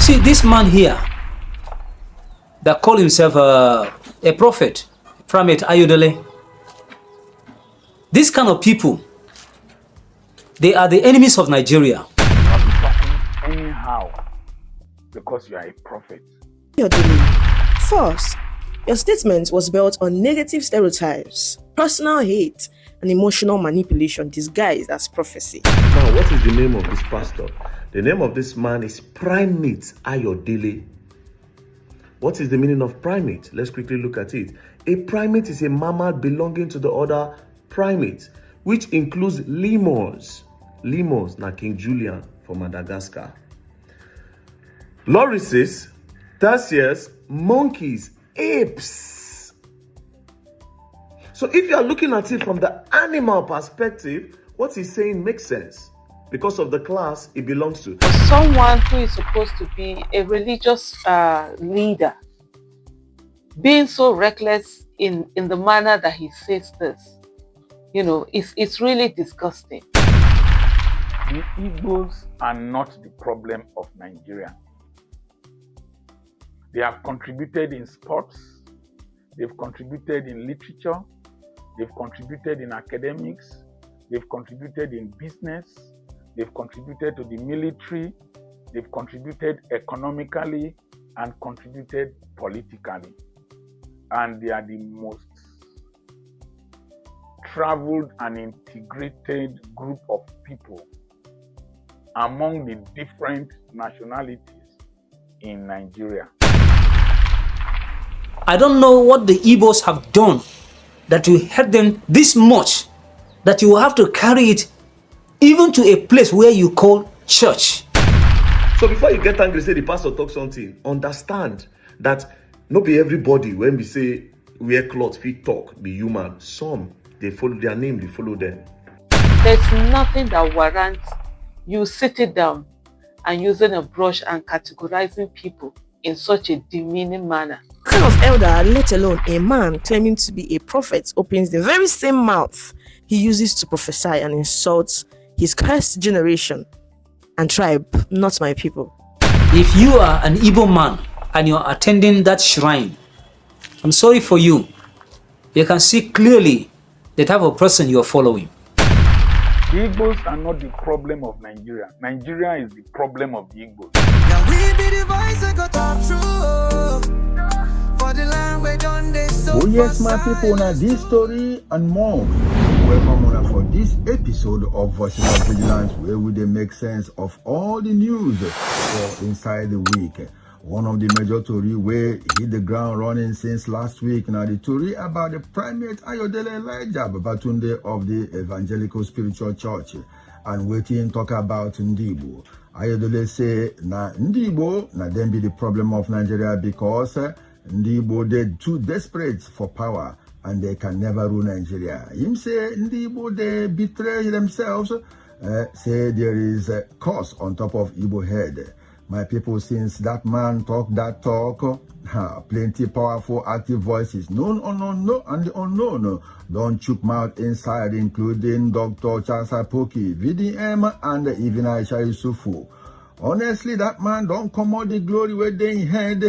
see, this man here that called himself a prophet, Primate Ayodele, these kind of people, they are the enemies of Nigeria. Not be talking anyhow because you are a prophet. First, your statement was built on negative stereotypes, personal hate, and emotional manipulation disguised as prophecy. Now, what is the name of this pastor? The name of this man is Primate Ayodele. What is the meaning of primate? Let's quickly look at it. A primate is a mammal belonging to the order primates, which includes lemurs. Lemurs, na King Julian for Madagascar. Lorises, tarsiers, monkeys, apes. So if you are looking at it from the animal perspective, what he's saying makes sense because of the class it belongs to. Someone who is supposed to be a religious leader, being so reckless in the manner that he says this, you know, it's really disgusting. The Igbos are not the problem of Nigeria. They have contributed in sports, they've contributed in literature, they've contributed in academics, they've contributed in business, they've contributed to the military, they've contributed economically, and contributed politically. And they are the most traveled and integrated group of people among the different nationalities in Nigeria. I don't know what the Igbos have done that will hurt them this much that you will have to carry it even to a place where you call church. So before you get angry, say the pastor talk something, understand that not be everybody when we say wear cloth, fit talk, be human. Some, they follow their name, they follow them. There's nothing that warrants you sitting down and using a brush and categorizing people in such a demeaning manner. What kind of elder, let alone a man claiming to be a prophet, opens the very same mouth he uses to prophesy and insults his cursed generation and tribe, not my people? If you are an Igbo man and you're attending that shrine, I'm sorry for you. You can see clearly the type of person you're following. The Igbos are not the problem of Nigeria. Nigeria is the problem of the Igbos. Now we be the voice that got talk true. For the language on this so oh yes, my people, now this story and more. Welcome on for this episode of Voices of Vigilance, where we dey make sense of all the news for inside the week. One of the major story where hit the ground running since last week. Now the story about the Primate Ayodele Elijah Babatunde of the Evangelical Spiritual Church, and waiting talk about Ndi Igbo. Ayodele say na Ndi Igbo na them be the problem of Nigeria because Ndi Igbo they too desperate for power and they can never rule Nigeria. Him say Ndi Igbo they betray themselves, say there is a curse on top of Igbo head. My people, since that man talk that talk, plenty powerful active voices, known or unknown, and the unknown, don't choke mouth inside, including Dr. Charles Apoki, VDM, and even Aisha Yusufu. Honestly, that man don't come out the glory where they head.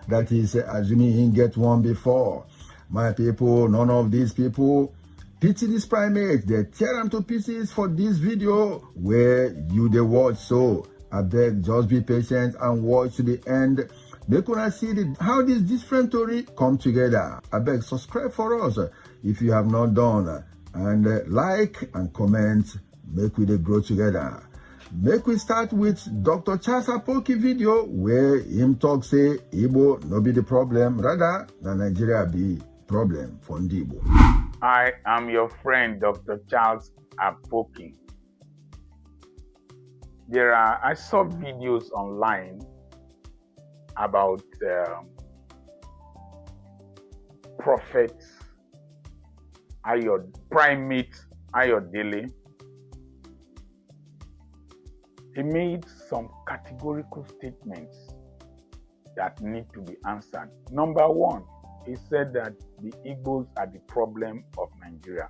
That is assuming he get one before. My people, none of these people pity this primate. They tear them to pieces for this video where you the watch. So I beg, just be patient and watch to the end. They couldn't see how this different story come together. I beg, subscribe for us if you have not done, and like and comment. Make we grow together. Make we start with Dr. Charles Apoki video where him talk say Igbo no be the problem, rather than Nigeria be problem for Ndi Igbo. I am your friend, Dr. Charles Apoki. I saw videos online about Prophet Primate Ayodele. He made some categorical statements that need to be answered. Number one, he said that the Igbos are the problem of Nigeria.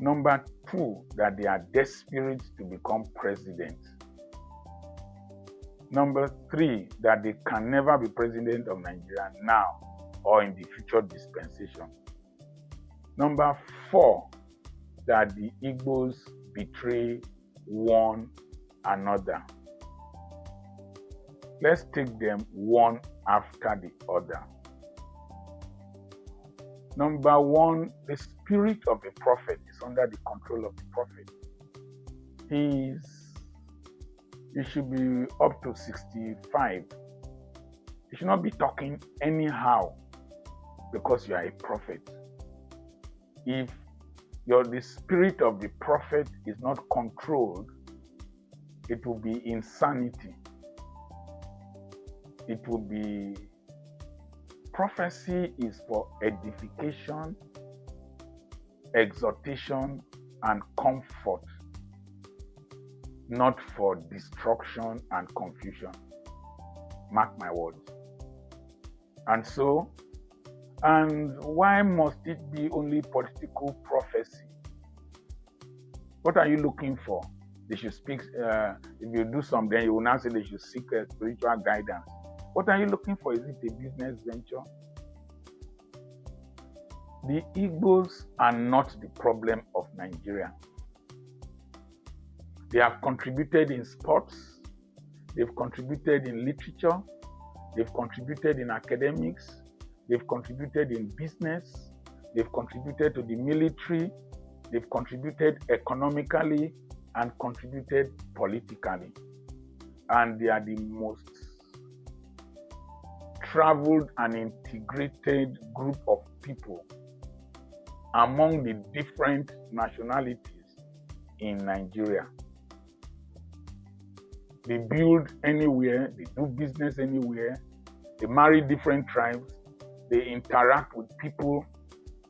Number two, that they are desperate to become president. Number 3, that they can never be president of Nigeria now or in the future dispensation. Number 4, that the Igbos betray one another. Let's take them one after the other. Number 1, the spirit of a prophet is under the control of the prophet. He should be up to 65. You should not be talking anyhow because you are a prophet. If the spirit of the prophet is not controlled, it will be insanity. It will be prophecy is for edification, exhortation, and comfort, not for destruction and confusion. Mark my words. And why must it be only political prophecy? What are you looking for? They should speak, if you do something, you will now say they should seek spiritual guidance. What are you looking for? Is it a business venture? The Igbos are not the problem of Nigeria. They have contributed in sports, they've contributed in literature, they've contributed in academics, they've contributed in business, they've contributed to the military, they've contributed economically, and contributed politically. And they are the most traveled and integrated group of people among the different nationalities in Nigeria. They build anywhere, they do business anywhere, they marry different tribes, they interact with people,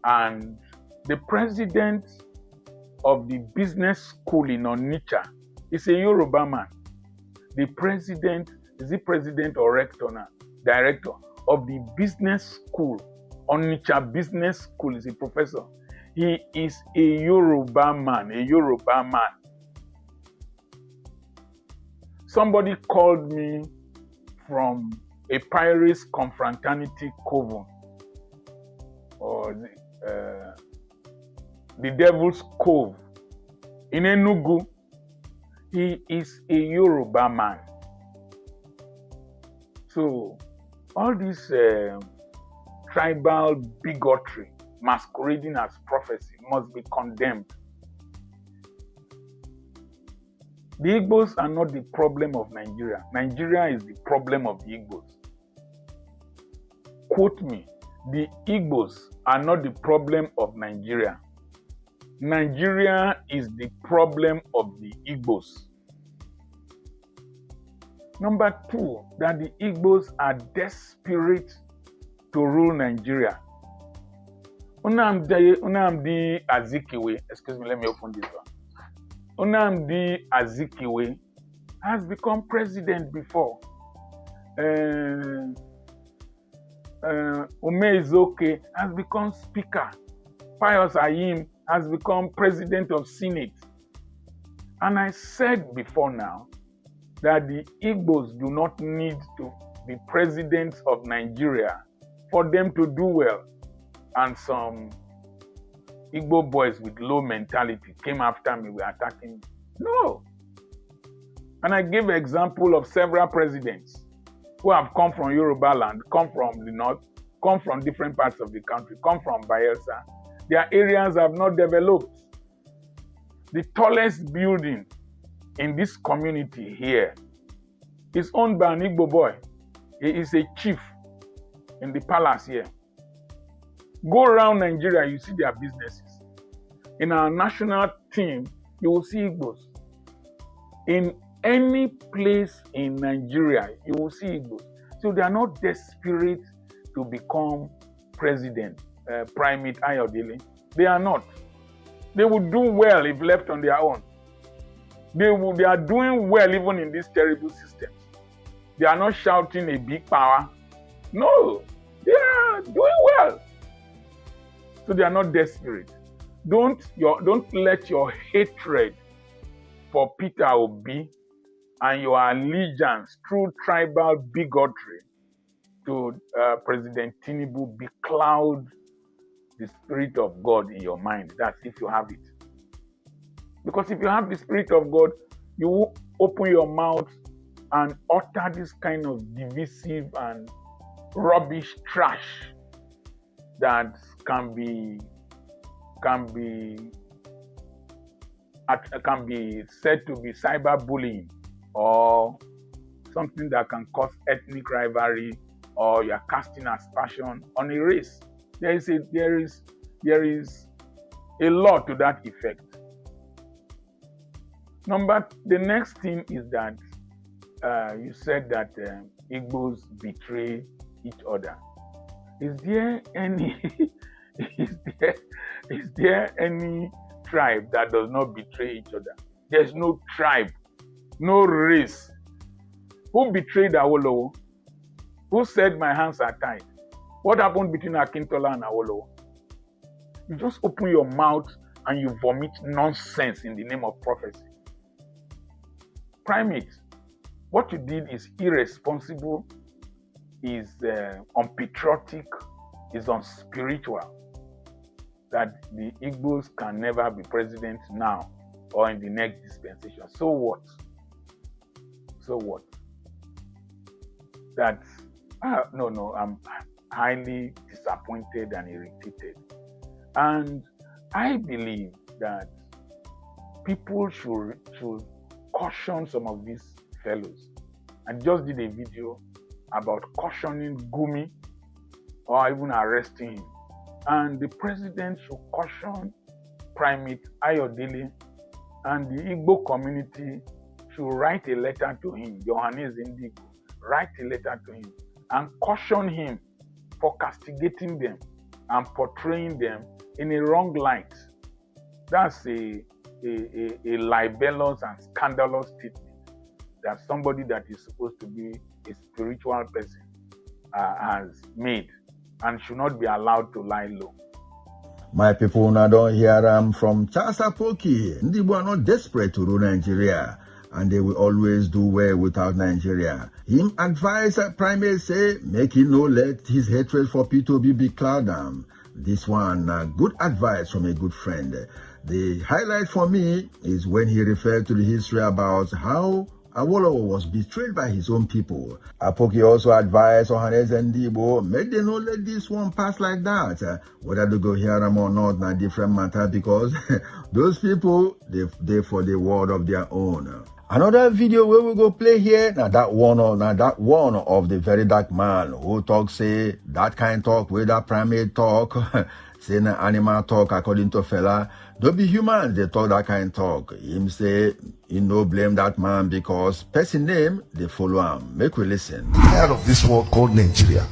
and the president of the business school in Onitsha is a Yoruba man. The president, is the president or rector now? Director of the business school, Onitsha Business School, is a professor. He is a Yoruba man, Somebody called me from a Pirates Confraternity Coven, or the Devil's Cove in Enugu. He is a Yoruba man. So all this tribal bigotry masquerading as prophecy must be condemned. The Igbos are not the problem of Nigeria. Nigeria is the problem of the Igbos. Quote me, the Igbos are not the problem of Nigeria. Nigeria is the problem of the Igbos. Number 2, that the Igbos are desperate to rule Nigeria. Nnamdi Azikiwe, excuse me, let me open this one. Nnamdi Azikiwe has become president before. Umezoke has become speaker. Pius Ayim has become president of Senate. And I said before now that the Igbos do not need to be presidents of Nigeria for them to do well. And some Igbo boys with low mentality came after me, were attacking me. No. And I gave an example of several presidents who have come from Yoruba land, come from the north, come from different parts of the country, come from Bayelsa. Their areas have not developed. The tallest building in this community here is owned by an Igbo boy. He is a chief in the palace here. Go around Nigeria, you see their businesses. In our national team, you will see Igbos. In any place in Nigeria, you will see Igbos. So they are not desperate to become president, Primate Ayodele. They are not. They would do well if left on their own. They are doing well even in these terrible systems. They are not shouting a big power. No, they are doing well. So they are not desperate. Don't let your hatred for Peter Obi and your allegiance through tribal bigotry to President Tinubu becloud the Spirit of God in your mind. That's if you have it. Because if you have the Spirit of God, you will open your mouth and utter this kind of divisive and rubbish trash that can be said to be cyberbullying or something that can cause ethnic rivalry, or you're casting aspersion on a race. There is a law to that effect. The next thing is that you said that Igbos betray each other. Is there any is there any tribe that does not betray each other? There's no tribe, no race. Who betrayed Awolowo? Who said my hands are tied? What happened between Akintola and Awolowo? You just open your mouth and you vomit nonsense in the name of prophecy. Primate, what you did is irresponsible, is unpatriotic, is unspiritual. That the Igbos can never be president now or in the next dispensation. So what? So what? That, no, I'm highly disappointed and irritated. And I believe that people should caution some of these fellows. I just did a video about cautioning Gumi or even arresting him. And the president should caution Primate Ayodele, and the Igbo community should write a letter to him, Johannes Ndi Igbo, write a letter to him and caution him for castigating them and portraying them in a wrong light. That's a libelous and scandalous statement that somebody that is supposed to be a spiritual person has made and should not be allowed to lie low. My people now don't hear from Chasapoki. Ndi Igbo are not desperate to rule Nigeria, and they will always do well without Nigeria. Him advise Primate say, make him no let his hatred for P2B be clouded. This one, good advice from a good friend. The highlight for me is when he referred to the history about how Awolowo was betrayed by his own people. Apoki also advised Johannes Ndi Igbo, make them not let this one pass like that. Whether they go hear them or not, na different matter, because those people, they for the word of their own. Another video where we go play here, now that one of the very dark man who talk say that kind talk where that primate talk, say na animal talk according to fella. Don't be human, they talk that kind talk. Him say, you no blame that man because person name, they follow him. Make we listen. Tired of this world called Nigeria.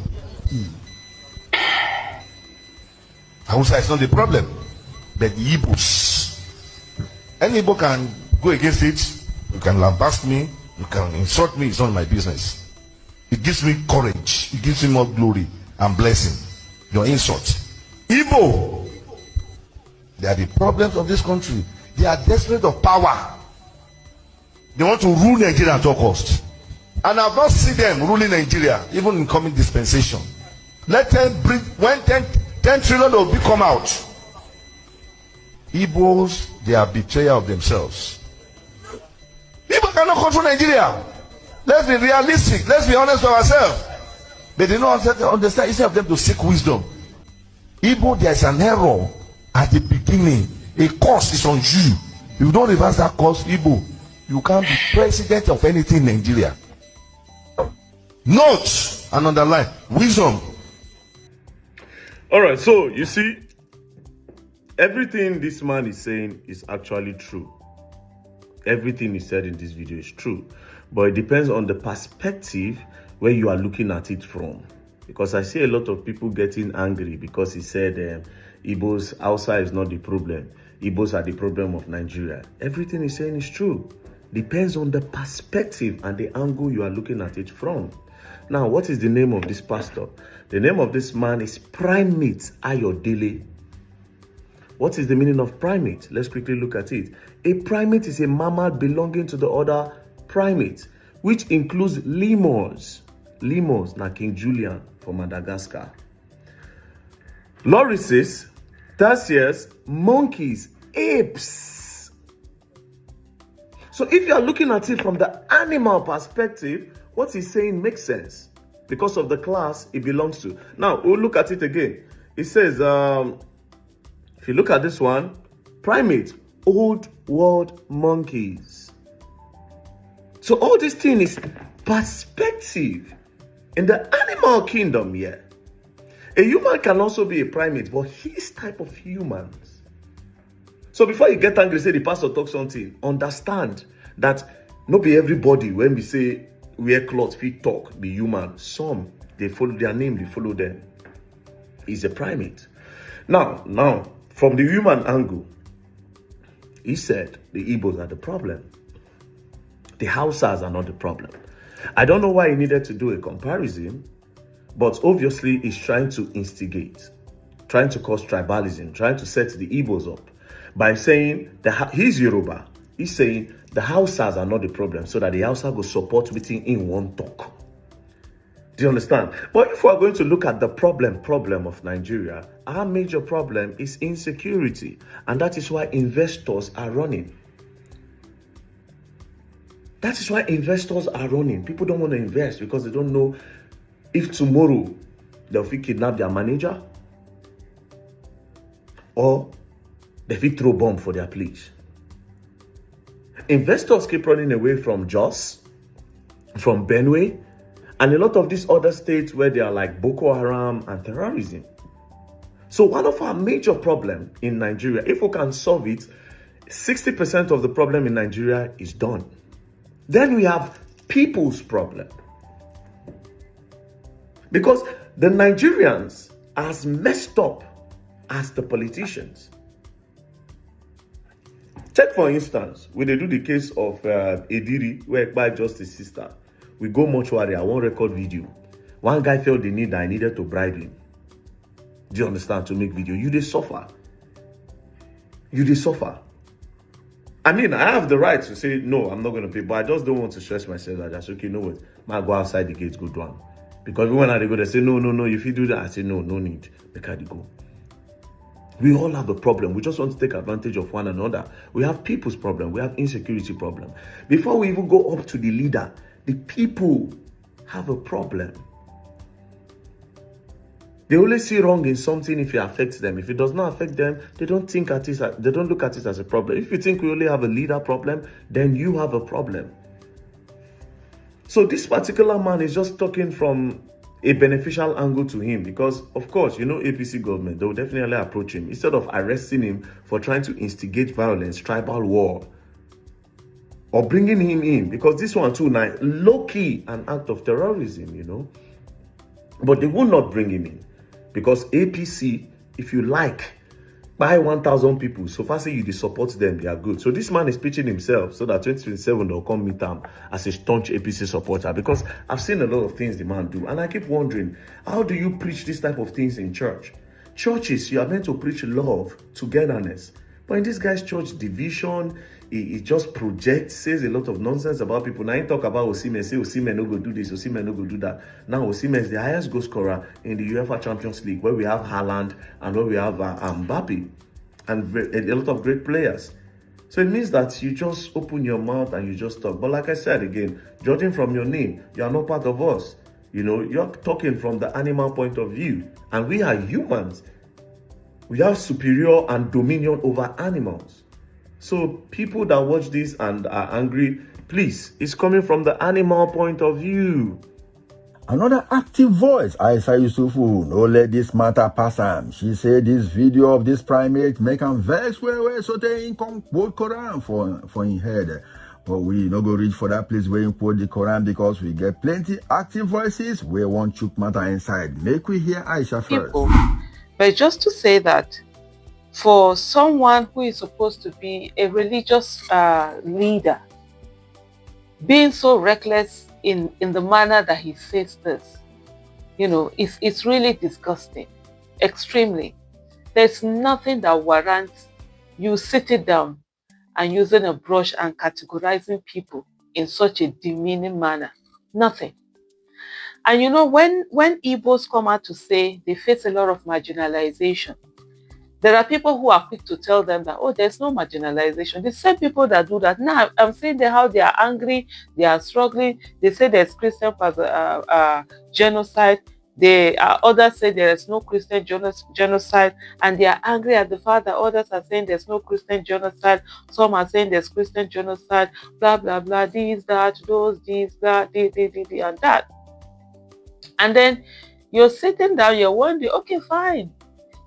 Hausa is not the problem, but the Igbos. Any Igbo can go against it. You can lambast me, you can insult me, it's not my business. It gives me courage, it gives me more glory and blessing. Your insult. Igbo, they are the problems of this country. They are desperate of power. They want to rule Nigeria at all cost. And I've not seen them ruling Nigeria, even in coming dispensation. Let them bring, when 10 trillion will come out. Igbos, they are betrayal of themselves. People cannot control Nigeria. Let's be realistic. Let's be honest with ourselves. But they don't understand. Instead of them to seek wisdom. Igbo, there is an error at the beginning. A curse is on you. If you don't reverse that curse, Igbo, you can't be president of anything in Nigeria. Note and underline wisdom. All right, so you see, everything this man is saying is actually true. Everything he said in this video is true, but it depends on the perspective where you are looking at it from. Because I see a lot of people getting angry because he said Igbos outside is not the problem. Igbos are the problem of Nigeria. Everything he's saying is true. Depends on the perspective and the angle you are looking at it from. Now, what is the name of this pastor? The name of this man is Primate Ayodele. What is the meaning of primate? Let's quickly look at it. A primate is a mammal belonging to the order primate, which includes lemurs. Lemurs, na King Julian for Madagascar. Lorises, tarsiers, monkeys, apes. So if you are looking at it from the animal perspective, what he's saying makes sense because of the class it belongs to. Now, we'll look at it again. It says, if you look at this one, primate, old world monkeys. So all this thing is perspective. In the animal kingdom, yeah, a human can also be a primate, but his type of humans. So before you get angry, say the pastor talk something, understand that not be everybody, when we say wear clothes, feet talk, be human. Some, they follow their name, they follow them. He's a primate. Now, from the human angle, he said the Igbos are the problem. The Hausas are not the problem. I don't know why he needed to do a comparison, but obviously he's trying to instigate, trying to cause tribalism, trying to set the Igbos up by saying that he's Yoruba. He's saying the Hausas are not the problem, so that the Hausa will support within in one talk. Do you understand? But if we're going to look at the problem of Nigeria, our major problem is insecurity, and that is why investors are running. That is why investors are running. People don't want to invest because they don't know if tomorrow they'll kidnap their manager or they'll throw bomb for their place. Investors keep running away from Jos, from Benue, and a lot of these other states where they are like Boko Haram and terrorism. So one of our major problems in Nigeria, if we can solve it, 60% of the problem in Nigeria is done. Then we have people's problem. Because the Nigerians are as messed up as the politicians. Check for instance, when they do the case of Ediri, where by justice sister, we go mortuary, I won't record video. One guy felt the need that I needed to bribe him. Do you understand? To make video. You they suffer. You they suffer. I mean, I have the right to say, no, I'm not going to pay, but I just don't want to stress myself. I just, okay, no what, I go outside the gate, go down. Because when I go, they say, no, if you do that, I say, no need, make I go. We all have a problem. We just want to take advantage of one another. We have people's problem. We have insecurity problem. Before we even go up to the leader, the people have a problem. They only see wrong in something if it affects them. If it does not affect them, they don't think at it. They don't look at it as a problem. If you think we only have a leader problem, then you have a problem. So this particular man is just talking from a beneficial angle to him because, of course, you know, APC government, they will definitely approach him instead of arresting him for trying to instigate violence, tribal war, or bringing him in, because this one too now low-key an act of terrorism, you know. But they will not bring him in. Because APC, if you like, buy 1,000 people, so far say you support them, they are good. So this man is pitching himself so that 2027 they'll come meet him as a staunch APC supporter. Because I've seen a lot of things the man do. And I keep wondering, how do you preach this type of things in church? Churches, you are meant to preach love, togetherness. But in this guy's church, division, he just projects, says a lot of nonsense about people. Now he talk about Osimhen, say Osimhen no go do this, Osimhen no go do that. Now Osimhen is the highest goal scorer in the UEFA Champions League, where we have Haaland and where we have Mbappe and a lot of great players. So it means that you just open your mouth and you just talk. But like I said again, judging from your name, you are not part of us. You know, you're talking from the animal point of view, and we are humans. We have superior and dominion over animals. So people that watch this and are angry, please, it's coming from the animal point of view. Another active voice, Aisha Yusufu, no let this matter pass am. She said this video of this primate make am vex well, so they come quote Quran for in head. But we no go reach for that place where you quote the Quran because we get plenty active voices where one chook matter inside. Make we hear Aisha first. People. But just to say that for someone who is supposed to be a religious leader, being so reckless in the manner that he says this, you know, it's really disgusting, extremely. There's nothing that warrants you sitting down and using a brush and categorizing people in such a demeaning manner? Nothing. And you know, when Igbos come out to say they face a lot of marginalization, there are people who are quick to tell them that, oh, there's no marginalization. The same people that do that. Now, I'm seeing how they are angry, they are struggling. They say there's Christian genocide. Others say there is no Christian genocide, and they are angry at the fact that others are saying there's no Christian genocide. Some are saying there's Christian genocide, blah, blah, blah, this, that, those, this, that, and that. And then you're sitting down, you're wondering, okay, fine.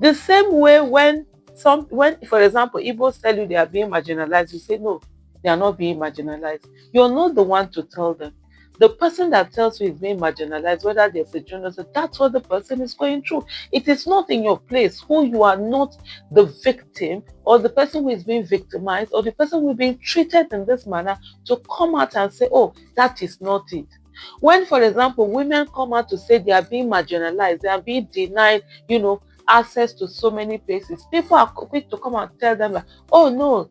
The same way when, for example, Igbos tell you they are being marginalized, you say, no, they are not being marginalized. You're not the one to tell them. The person that tells you is being marginalized, whether there's a genocide, that's what the person is going through. It is not in your place who you are not the victim or the person who is being victimized or the person who is being treated in this manner to come out and say, oh, that is not it. When, for example, women come out to say they are being marginalized, they are being denied, access to so many places, people are quick to come and tell them that, oh no,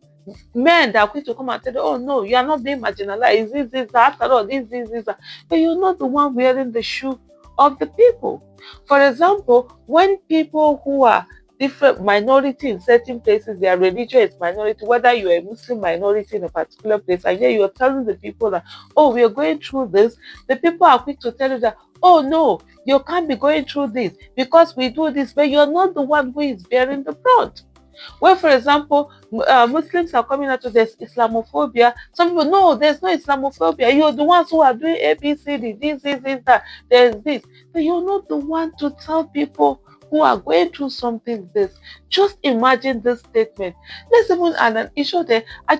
men that are quick to come and tell them, oh no, you are not being marginalized, this, that, after all, this, that. But you're not the one wearing the shoe of the people. For example, when people who are different minority in certain places, their religion is minority, whether you're a Muslim minority in a particular place, and yet you're telling the people that, oh, we are going through this, the people are quick to tell you that, oh no, you can't be going through this because we do this, but you're not the one who is bearing the brunt. When, for example, Muslims are coming out to this Islamophobia, some people, no, there's no Islamophobia. You're the ones who are doing ABCD, this, that, there's this. But you're not the one to tell people who are going through something this. Just imagine this statement. Let's even add an issue there. I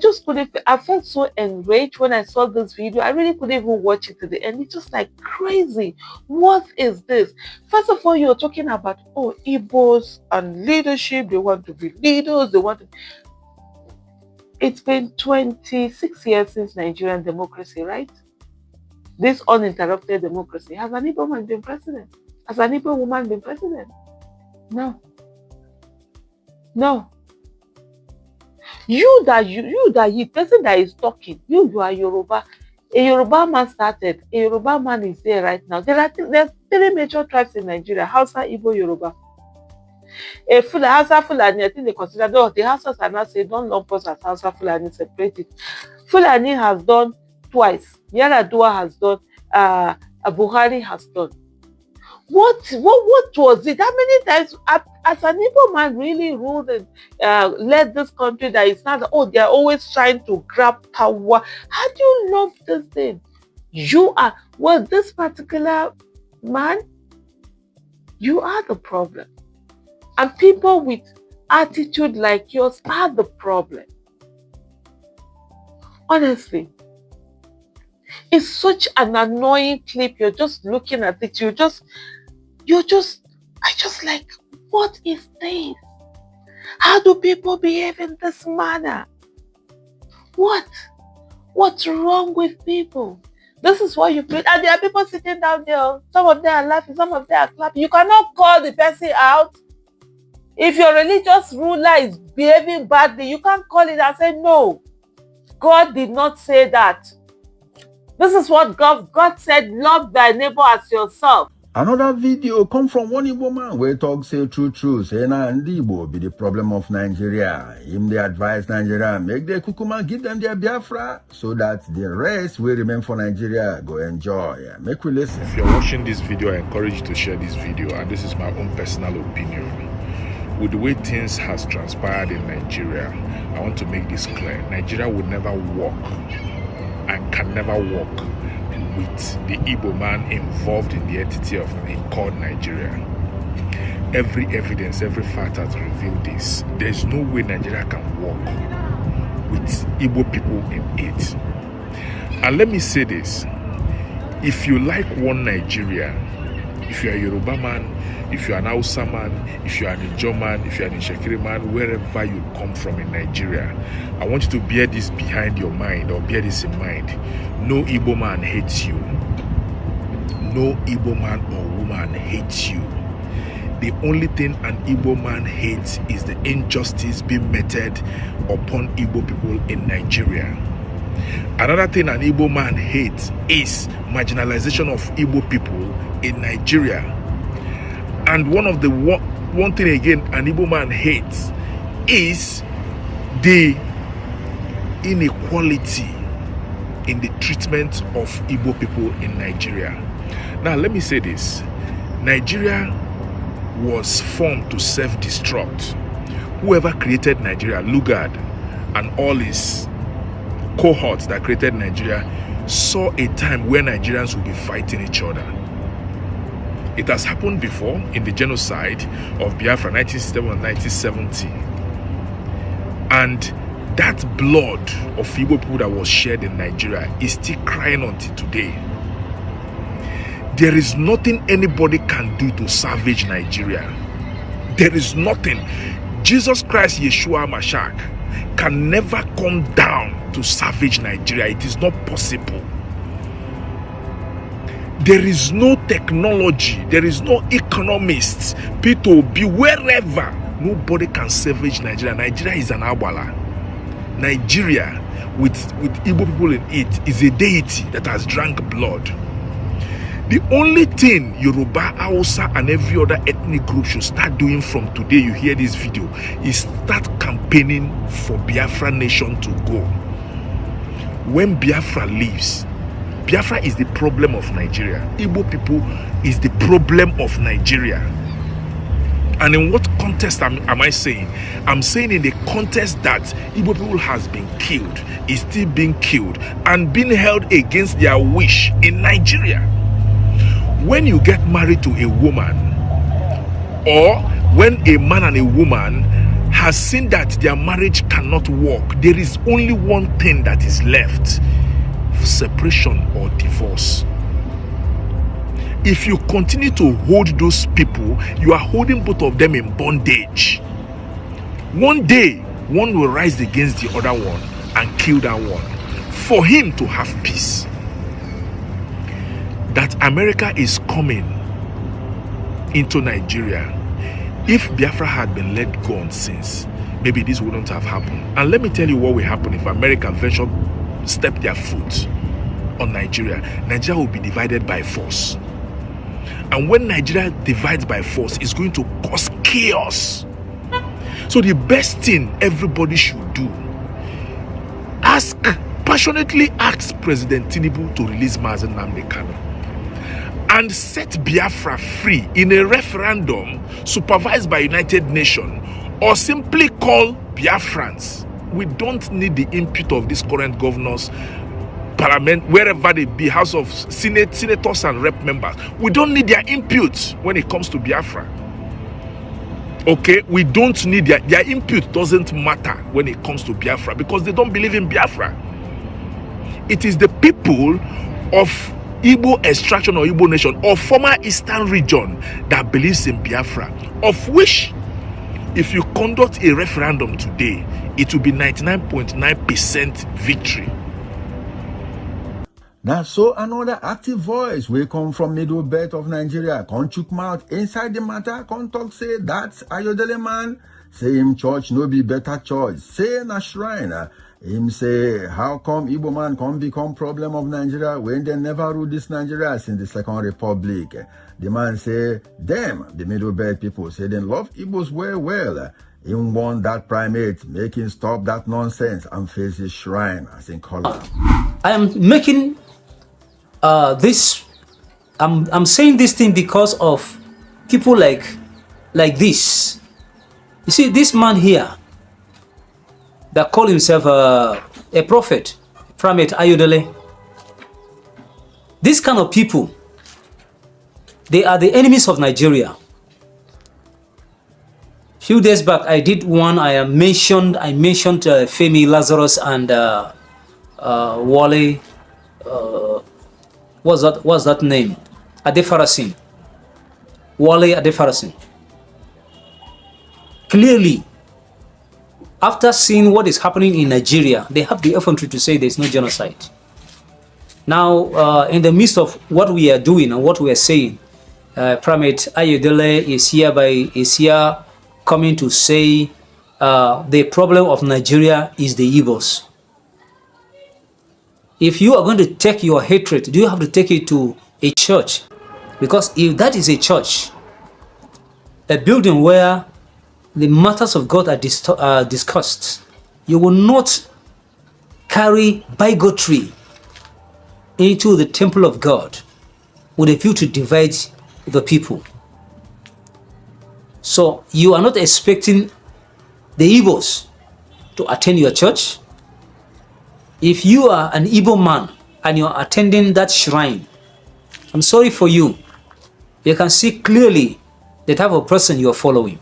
felt so enraged when I saw this video. I really couldn't even watch it to the end. It's just like crazy. What is this? First of all, you're talking about, oh, Igbos and leadership. They want to be leaders. It's been 26 years since Nigerian democracy, right? This uninterrupted democracy. Has an Igbo man been president? Has an Igbo woman been president? No. You person that is talking, you are Yoruba. A Yoruba man started. A Yoruba man is there right now. There's 3 major tribes in Nigeria: Hausa, Igbo, Yoruba. Hausa Fulani, I think they consider, the Hausas are not saying, don't lump us as Hausa Fulani, separate it. Fulani has done twice. Yaradua has done. Buhari has done. What was it? How many times as an Igbo man really ruled and led this country that it's not, oh, they're always trying to grab power? How do you love this thing? This particular man, you are the problem. And people with attitude like yours are the problem. Honestly. It's such an annoying clip. You're just looking at it. I just like, what is this? How do people behave in this manner? What's wrong with people? This is what you put. And there are people sitting down there. Some of them are laughing, some of them are clapping. You cannot call the person out. If your religious ruler is behaving badly, you can't call it and say, no, God did not say that. This is what God said, love thy neighbor as yourself. Another video come from one Igbo man where talk say true, say na Ndi Igbo be the problem of Nigeria. Him they advise Nigeria, make the kukuma give them their Biafra so that the rest will remain for Nigeria, go enjoy. Make we listen. If you're watching this video, I encourage you to share this video, and this is my own personal opinion. With the way things has transpired in Nigeria, I want to make this clear. Nigeria will never work and can never work with the Igbo man involved in the entity of called Nigeria. Every evidence, every fact has revealed this. There's no way Nigeria can work with Igbo people in it. And let me say this. If you like one Nigeria, if you're a Yoruba man, if you're an Hausa man, if you're an Ijo man, if you're an Ishekiri man, wherever you come from in Nigeria, I want you to bear this behind your mind, or bear this in mind. No Igbo man hates you. No Igbo man or woman hates you. The only thing an Igbo man hates is the injustice being meted upon Igbo people in Nigeria. Another thing an Igbo man hates is marginalization of Igbo people in Nigeria. And one thing again an Igbo man hates is the inequality in the treatment of Igbo people in Nigeria. Now, let me say this. Nigeria was formed to self-destruct. Whoever created Nigeria, Lugard, and all his cohorts that created Nigeria, saw a time where Nigerians would be fighting each other. It has happened before in the genocide of Biafra 1967 and 1970. And that blood of Igbo people that was shed in Nigeria is still crying until today. There is nothing anybody can do to salvage Nigeria. There is nothing. Jesus Christ, Yeshua Mashiach, can never come down to salvage Nigeria. It is not possible. There is no technology, there is no economists, P2B, wherever. Nobody can salvage Nigeria. Nigeria is an Awala. Nigeria, with Igbo people in it, is a deity that has drank blood. The only thing Yoruba, Hausa, and every other ethnic group should start doing from today you hear this video is start campaigning for Biafra nation to go. When Biafra leaves, Biafra is the problem of Nigeria. Igbo people is the problem of Nigeria. And in what context am I saying? I'm saying in the context that Igbo people has been killed, is still being killed, and being held against their wish in Nigeria. When you get married to a woman, or when a man and a woman has seen that their marriage cannot work, there is only one thing that is left: separation or divorce. If you continue to hold those people, you are holding both of them in bondage. One day, one will rise against the other one and kill that one for him to have peace. That America is coming into Nigeria. If Biafra had been let go on since, maybe this wouldn't have happened. And let me tell you what will happen if America venture step their foot on Nigeria. Nigeria will be divided by force. And when Nigeria divides by force, it's going to cause chaos. So the best thing everybody should do, passionately ask President Tinubu to release Mazen Nnamdi Kanu and set Biafra free in a referendum supervised by United Nations, or simply call Biafrans. We don't need the input of these current governors, parliament, wherever they be, House of Senators and Rep members. We don't need their input when it comes to Biafra. Okay, we don't need their input. Doesn't matter when it comes to Biafra, because they don't believe in Biafra. It is the people of Igbo extraction or Igbo nation or former Eastern region that believes in Biafra, of which, if you conduct a referendum today, it will be 99.9% victory. Now, so another active voice will come from middle belt of Nigeria. Come chook mouth inside the matter. Come talk say that's Ayodele man. Say him church no be better church. Say na shrine. Him say how come Igbo man come become problem of Nigeria when they never rule this Nigeria since the Second Republic. The man say them, the middle belt people, say they love Igbos well. Him want that primate, make him stop that nonsense and face his shrine as in color. I am making this. I'm saying this thing because of people like this. You see, this man here that call himself a prophet, Primate Ayodele. This kind of people, they are the enemies of Nigeria. Few days back, I did one. I mentioned Femi Lazarus and Wale. What's that name? Adefarasin. Wale Adefarasin. Clearly, after seeing what is happening in Nigeria, they have the effrontery to say there is no genocide. Now, in the midst of what we are doing and what we are saying, Primate Ayodele is here coming to say the problem of Nigeria is the Igbos. If you are going to take your hatred, do you have to take it to a church? Because if that is a church, a building where the matters of God are discussed, you will not carry bigotry into the temple of God with a view to divide the people. So you are not expecting the Igbos to attend your church. If you are an Igbo man and you are attending that shrine, I'm sorry for you. You can see clearly the type of person you are following.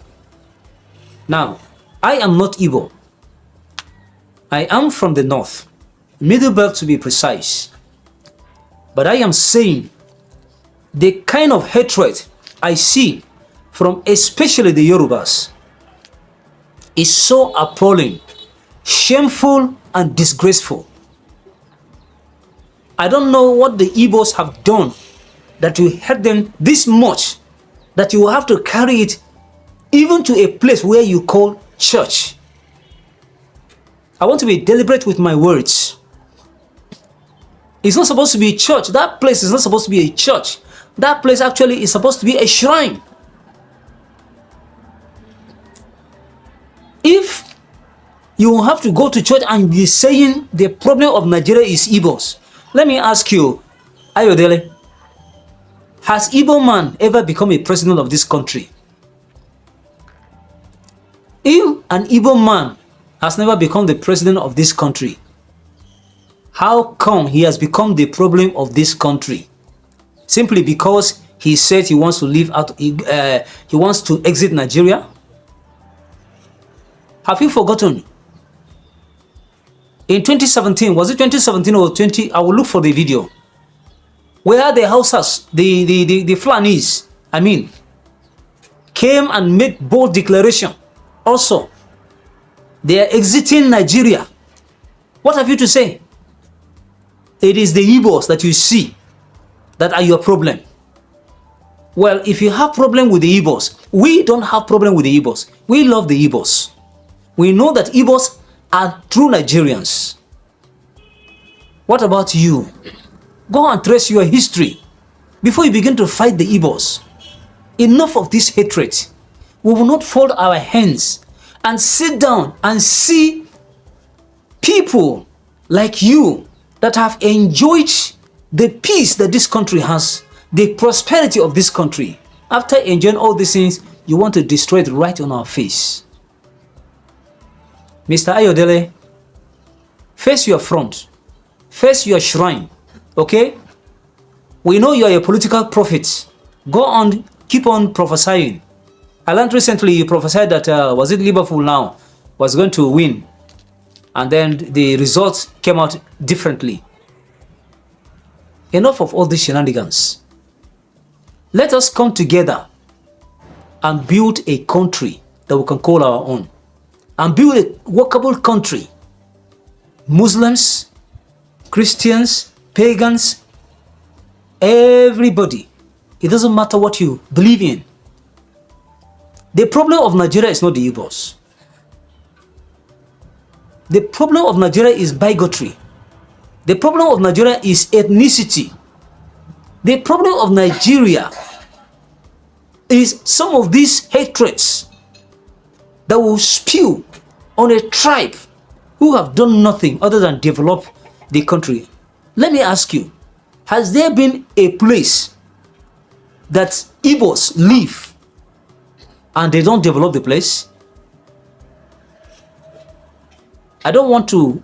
Now, I am not Igbo. I am from the north, Middle Belt to be precise. But I am saying the kind of hatred I see from especially the Yorubas is so appalling, shameful, and disgraceful. I don't know what the Igbos have done that you hate them this much that you have to carry it even to a place where you call church. I want to be deliberate with my words. It's not supposed to be a church. That place is not supposed to be a church. That place actually is supposed to be a shrine. If you have to go to church and be saying the problem of Nigeria is Igbos, let me ask you, Ayodele, has Igbo man ever become a president of this country? If an Igbo man has never become the president of this country, how come he has become the problem of this country? Simply because he said he wants to leave out, he wants to exit Nigeria? Have you forgotten? In 2017, was it 2017 or 20? I will look for the video. Where the Hausas, the Fulanis, came and made bold declaration. Also, they are exiting Nigeria. What have you to say? It is the Igbos that you see that are your problem. Well, if you have problem with the Igbos, we don't have problem with the Igbos. We love the Igbos. We know that Igbos are true Nigerians. What about you? Go and trace your history before you begin to fight the Igbos. Enough of this hatred. We will not fold our hands and sit down and see people like you that have enjoyed the peace that this country has, the prosperity of this country. After enjoying all these things, you want to destroy it right on our face. Mr. Ayodele, face your front, face your shrine, okay? We know you are a political prophet. Go on, keep on prophesying. I learned recently you prophesied that, was it Liverpool now, was going to win. And then the results came out differently. Enough of all these shenanigans. Let us come together and build a country that we can call our own. And build a workable country. Muslims, Christians, pagans, everybody. It doesn't matter what you believe in. The problem of Nigeria is not the Igbos. The problem of Nigeria is bigotry. The problem of Nigeria is ethnicity. The problem of Nigeria is some of these hatreds that will spew on a tribe who have done nothing other than develop the country. Let me ask you, has there been a place that Igbos live and they don't develop the place? I don't want to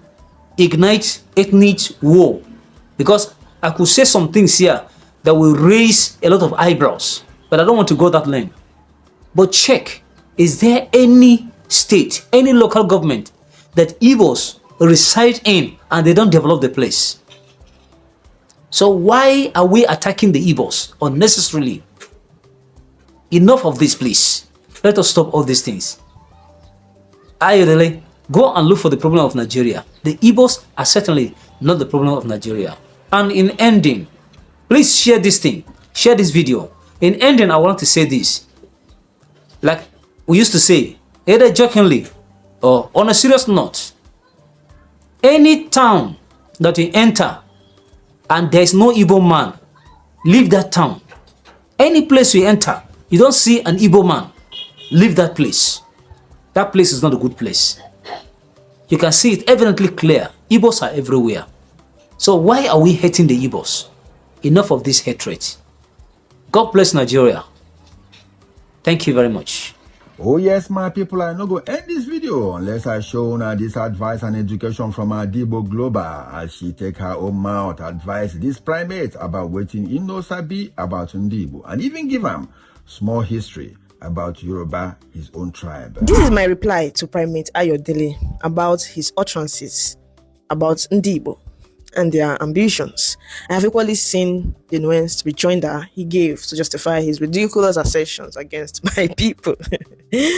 ignite ethnic war because I could say some things here that will raise a lot of eyebrows, but I don't want to go that lane. But check. Is there any state, any local government that Igbos reside in and they don't develop the place? So why are we attacking the Igbos unnecessarily? Enough of this, please. Let us stop all these things. Ayodele, go and look for the problem of Nigeria. The Igbos are certainly not the problem of Nigeria. And in ending, please share this thing. Share this video. In ending, I want to say this. Like we used to say, either jokingly or on a serious note, any town that you enter and there is no Igbo man, leave that town. Any place you enter, you don't see an Igbo man, leave that place. That place is not a good place. You can see it evidently clear. Igbos are everywhere. So why are we hating the Igbos? Enough of this hatred. God bless Nigeria. Thank you very much. Oh yes, my people, I no go end this video unless I show now this advice and education from Ndi Igbo Global as she take her own mouth advise this primate about wetin he no sabi about Ndi Igbo and even give him small history about Yoruba, his own tribe. This is my reply to Primate Ayodele about his utterances about Ndi Igbo and their ambitions. I have equally seen the nuanced rejoinder he gave to justify his ridiculous assertions against my people.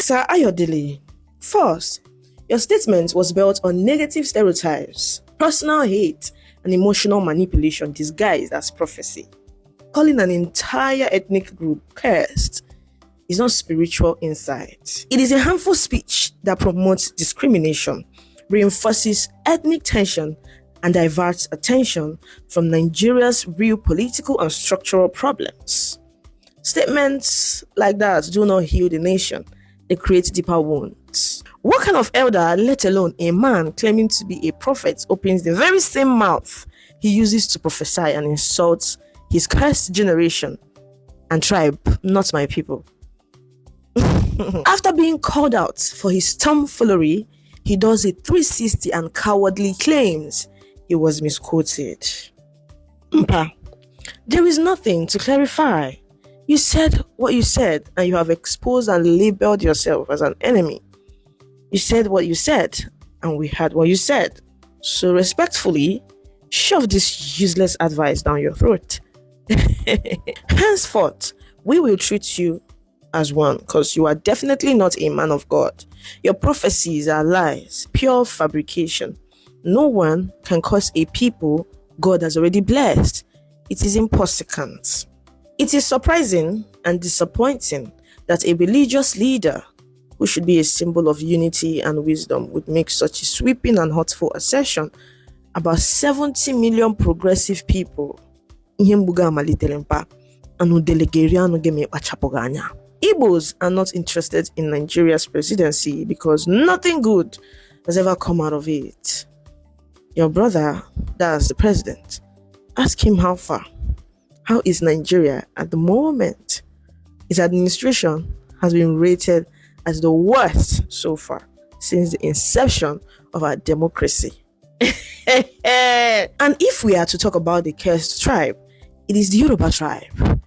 Sir Ayodele, first, your statement was built on negative stereotypes, personal hate, and emotional manipulation disguised as prophecy. Calling an entire ethnic group cursed is not spiritual insight. It is a harmful speech that promotes discrimination, reinforces ethnic tension, and diverts attention from Nigeria's real political and structural problems. Statements like that do not heal the nation. They create deeper wounds. What kind of elder, let alone a man claiming to be a prophet, opens the very same mouth he uses to prophesy and insults his cursed generation and tribe, not my people? After being called out for his tomfoolery, he does a 360 and cowardly claims he was misquoted. Mpa, there is nothing to clarify. You said what you said, and you have exposed and labeled yourself as an enemy. You said what you said, and we heard what you said. So respectfully, shove this useless advice down your throat. Henceforth, we will treat you as one, because you are definitely not a man of God. Your prophecies are lies, pure fabrication. No one can curse a people God has already blessed. It is impossible. It is surprising and disappointing that a religious leader who should be a symbol of unity and wisdom would make such a sweeping and hurtful assertion about 70 million progressive people. Igbos are not interested in Nigeria's presidency because nothing good has ever come out of it. Your brother, that's the president, ask him how far. How is Nigeria at the moment? His administration has been rated as the worst so far since the inception of our democracy. And if we are to talk about the cursed tribe, it is the Yoruba tribe.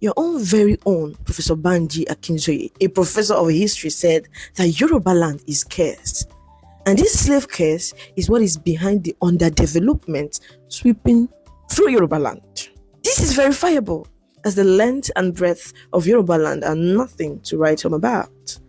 Your own very own Professor Banji Akinzoye, a professor of history, said that Yoruba land is cursed. And this slave curse is what is behind the underdevelopment sweeping through Yoruba land. This is verifiable, as the length and breadth of Yoruba land are nothing to write home about.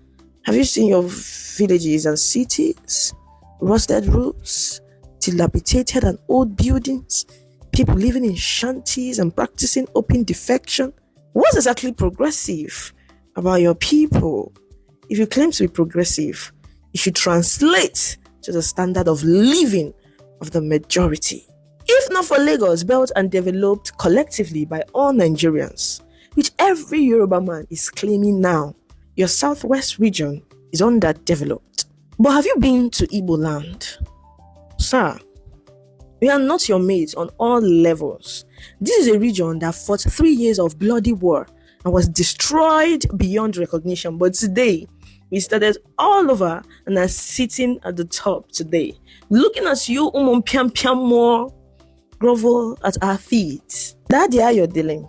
Have you seen your villages and cities? Rusted roofs, dilapidated and old buildings, people living in shanties and practicing open defection. What's exactly progressive about your people? If you claim to be progressive, it should translate to the standard of living of the majority. If not for Lagos, built and developed collectively by all Nigerians, which every Yoruba man is claiming now, your southwest region is underdeveloped. But have you been to Igbo land? Sir, we are not your mates on all levels. This is a region that fought 3 years of bloody war and was destroyed beyond recognition. But today, we started all over and are sitting at the top today. Looking at you, piam piam more, grovel at our feet. Daddy Ayodele,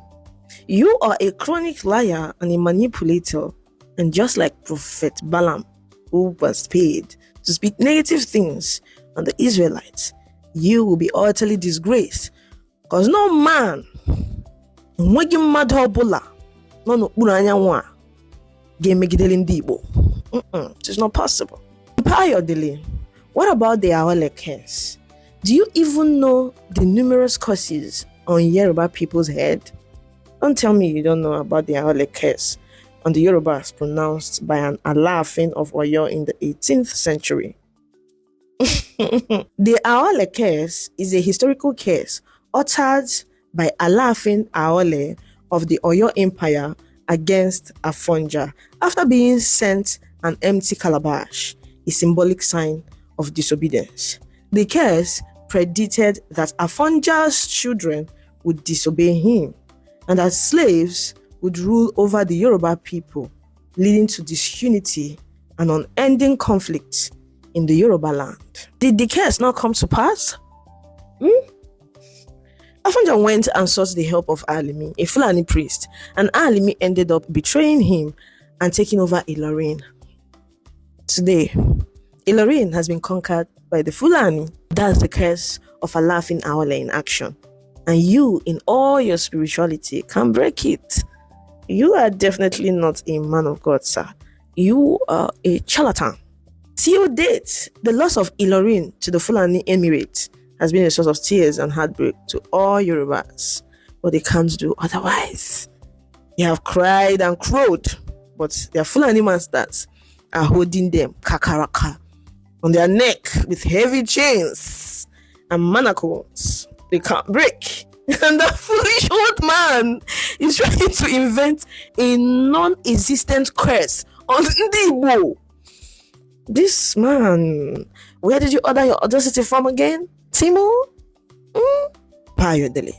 you are a chronic liar and a manipulator. And just like Prophet Balaam, who was paid to speak negative things on the Israelites, you will be utterly disgraced. Because no man, it is not possible. Ayodele, what about the Ayodele curse? Do you even know the numerous curses on Yoruba people's head? Don't tell me you don't know about the Ayodele curse on the Yorubas pronounced by an Alaafin of Oyo in the 18th century. The Ayodele curse is a historical curse uttered by Alaafin Ayodele of the Oyo Empire against Afonja after being sent an empty calabash, a symbolic sign of disobedience. The curse predicted that Afonja's children would disobey him and that slaves would rule over the Yoruba people, leading to disunity and unending conflict in the Yoruba land. Did the curse not come to pass? Afonja went and sought the help of Alimi, a Fulani priest, and Alimi ended up betraying him and taking over Ilorin. Today, Ilorin has been conquered by the Fulani. That's the curse of Alaafin Ayodele in action. And you, in all your spirituality, can break it. You are definitely not a man of God, sir. You are a charlatan. Till date, the loss of Ilorin to the Fulani Emirate has been a source of tears and heartbreak to all Yorubas, but they can't do otherwise. They have cried and crowed, but their Fulani masters are holding them kakaraka on their neck with heavy chains and manacles they can't break. And that foolish old man is trying to invent a non-existent curse on Ndi Igbo. This man, where did you order your audacity from again? Timo? Ayodele.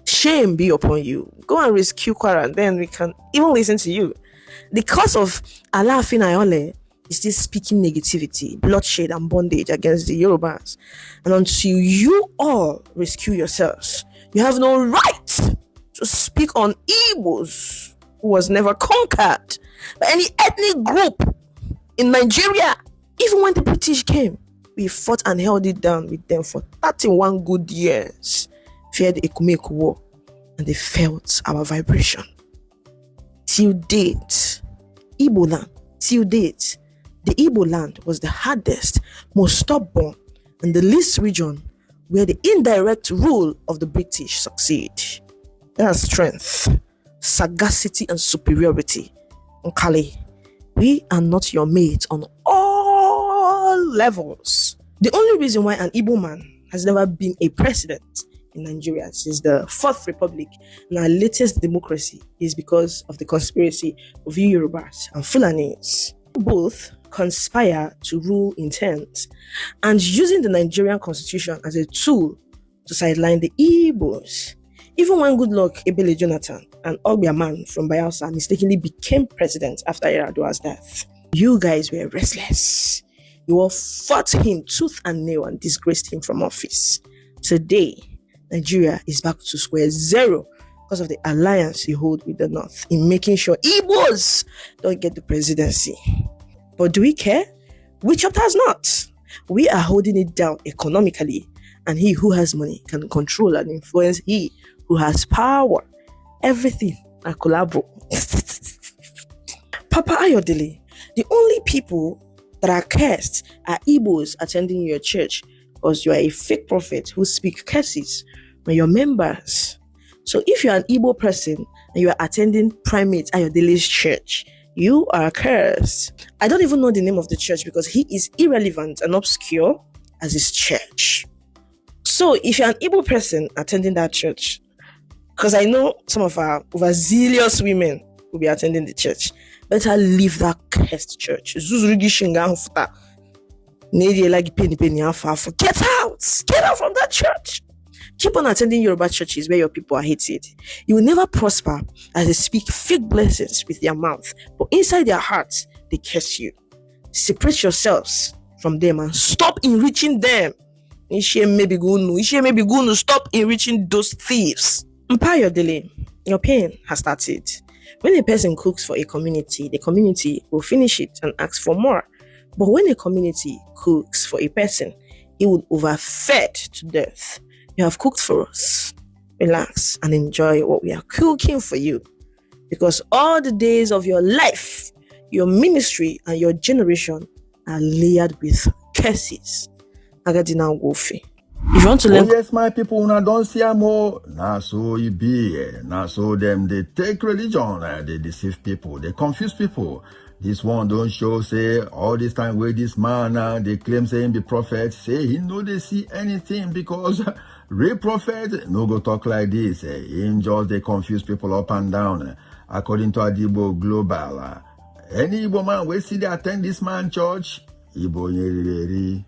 Shame be upon you. Go and rescue Kwara and then we can even listen to you. The cause of Alaafin Ayodele is still speaking negativity, bloodshed and bondage against the Yorubas. And until you all rescue yourselves, you have no right to speak on Igbos who was never conquered by any ethnic group in Nigeria. Even when the British came, we fought and held it down with them for 31 good years. Feared the Ekumeku War, and they felt our vibration. Till date, Igbo land, till date, the Igbo land was the hardest, most stubborn, and the least region where the indirect rule of the British succeed. That's strength, sagacity, and superiority. Nkali, we are not your mates on all levels. The only reason why an Igbo man has never been a president in Nigeria since the Fourth Republic and our latest democracy is because of the conspiracy of Yorubas and Fulanis. Both conspire to rule intent and using the Nigerian constitution as a tool to sideline the Igbos. Even when Goodluck Ebele Jonathan and Ogbiaman from Bayelsa mistakenly became president after Yar'Adua's death, you guys were restless. You all fought him tooth and nail and disgraced him from office. Today, Nigeria is back to square zero because of the alliance you hold with the North in making sure Igbos don't get the presidency. But do we care? We chapter has not. We are holding it down economically, and he who has money can control and influence he who has power. Everything are collabo. Papa Ayodele, the only people that are cursed are Igbos attending your church because you are a fake prophet who speaks curses on your members. So if you are an Igbo person and you are attending Primate Ayodele's church, you are cursed. I don't even know the name of the church because he is irrelevant and obscure as his church. So if you're an Igbo person attending that church, because I know some of our overzealous women will be attending the church, better leave that cursed church. Get out! Get out from that church! Keep on attending Yoruba churches where your people are hated. You will never prosper as they speak fake blessings with their mouth, but inside their hearts, they curse you. Separate yourselves from them and stop enriching them. Stop enriching those thieves. Ayodele, your pain has started. When a person cooks for a community, the community will finish it and ask for more. But when a community cooks for a person, it will overfed to death. You have cooked for us. Relax and enjoy what we are cooking for you. Because all the days of your life, your ministry, and your generation are layered with curses. Agadina Wofi. If you want to learn... Oh yes, my people, now don't see more. Now so it be. Now so them, they take religion, they deceive people, they confuse people. This one don't show, say, all this time where this man, they claim saying the prophet, say he know they see anything because Real prophet no go talk like this. Him just they confuse people up and down. According to Ndi Igbo Global, any Igbo man we see they attend this man church, Igbo nyeri.